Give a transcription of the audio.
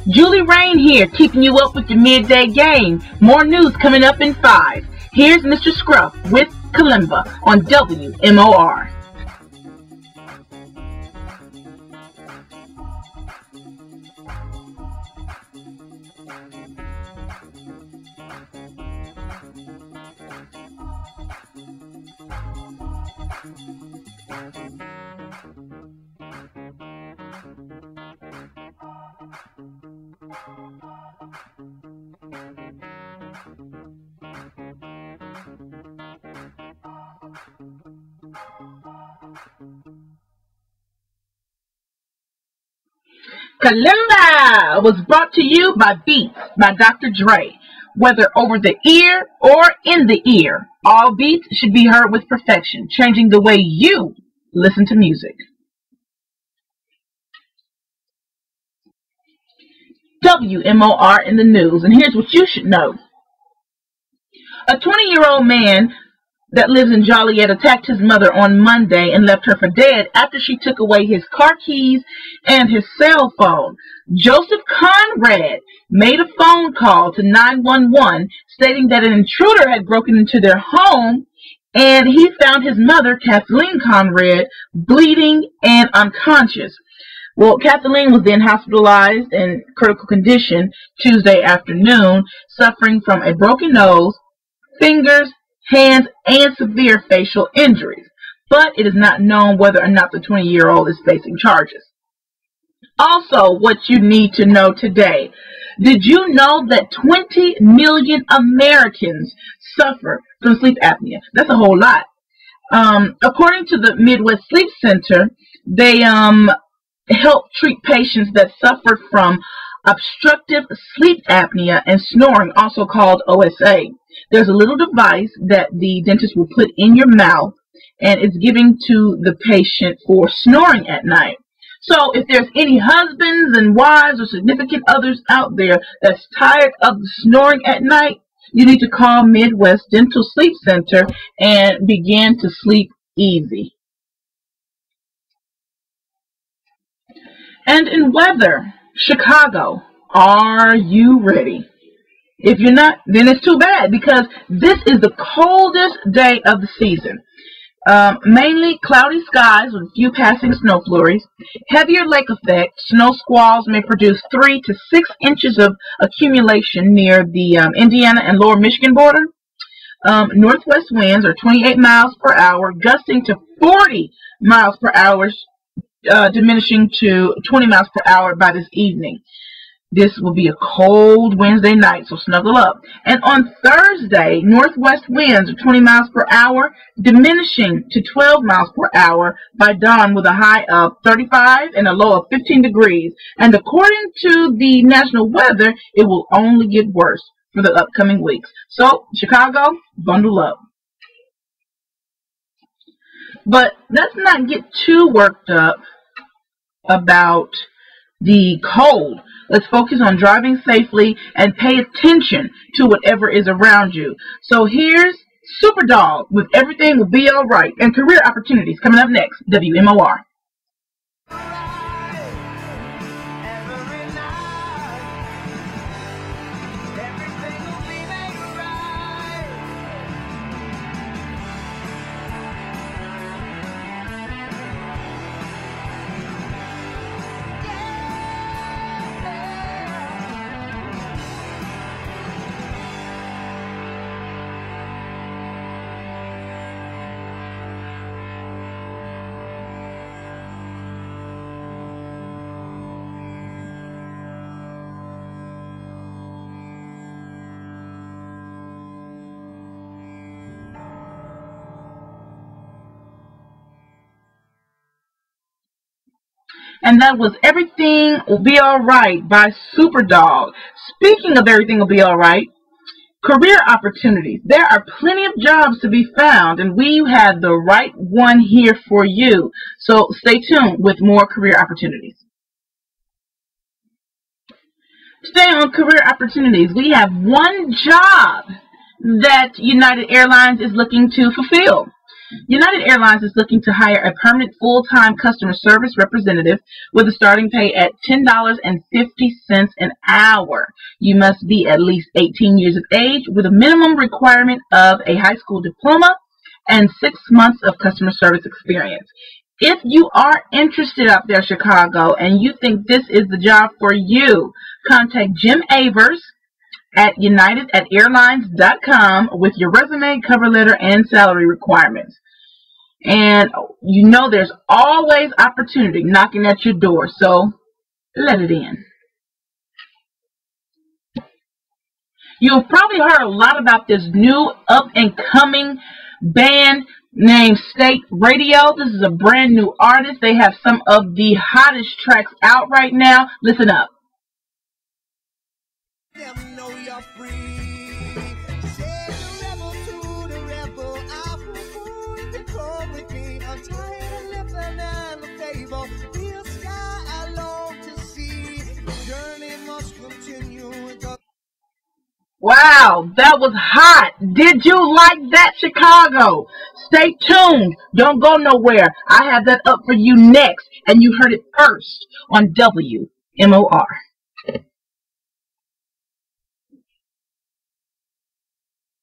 Julie Rain here, keeping you up with your midday game. More news coming up in 5. Here's Mr. Scruff with Kalimba on WMOR. Kalimba was brought to you by Beats by Dr. Dre. Whether over the ear or in the ear, all beats should be heard with perfection, changing the way you listen to music. WMOR in the news, and here's what you should know. A 20-year-old man that lives in Joliet attacked his mother on Monday and left her for dead after she took away his car keys and his cell phone. Joseph Conrad made a phone call to 911 stating that an intruder had broken into their home, and he found his mother, Kathleen Conrad, bleeding and unconscious. Well, Kathleen was then hospitalized in critical condition Tuesday afternoon, suffering from a broken nose, fingers, hands, and severe facial injuries. But it is not known whether or not the 20-year-old is facing charges. Also, what you need to know today. Did you know that 20 million Americans suffer from sleep apnea? That's a whole lot. According to the Midwest Sleep Center, they help treat patients that suffer from obstructive sleep apnea and snoring, also called OSA. There's a little device that the dentist will put in your mouth, and it's given to the patient for snoring at night. So if there's any husbands and wives or significant others out there that's tired of the snoring at night, you need to call Midwest Dental Sleep Center and begin to sleep easy. And in weather, Chicago, are you ready? If you're not, then it's too bad, because this is the coldest day of the season. Mainly cloudy skies with a few passing snow flurries. Heavier lake effect. Snow squalls may produce 3 to 6 inches of accumulation near the Indiana and lower Michigan border. Northwest winds are 28 miles per hour, gusting to 40 miles per hour, diminishing to 20 miles per hour by this evening. This will be a cold Wednesday night, so snuggle up. And on Thursday, northwest winds are 20 miles per hour, diminishing to 12 miles per hour by dawn, with a high of 35 and a low of 15 degrees. And according to the national weather, it will only get worse for the upcoming weeks. So, Chicago, bundle up. But let's not get too worked up about the cold. Let's focus on driving safely and pay attention to whatever is around you. So here's Superdog with Everything Will Be Alright, and career opportunities coming up next. WMOR. And that was Everything Will Be Alright by Superdog. Speaking of Everything Will Be Alright, career opportunities. There are plenty of jobs to be found, and we have the right one here for you. So stay tuned with more career opportunities. Today on career opportunities, we have one job that United Airlines is looking to fulfill. United Airlines is looking to hire a permanent full-time customer service representative with a starting pay at $10.50 an hour. You must be at least 18 years of age with a minimum requirement of a high school diploma and 6 months of customer service experience. If you are interested out there, Chicago, and you think this is the job for you, contact Jim Avers at united@airlines.com with your resume, cover letter, and salary requirements. And you know there's always opportunity knocking at your door, so let it in. You've probably heard a lot about this new up-and-coming band named State Radio. This is a brand new artist. They have some of the hottest tracks out right now. Listen up. Wow, that was hot. Did you like that, Chicago? Stay tuned. Don't go nowhere. I have that up for you next, and you heard it first on WMOR.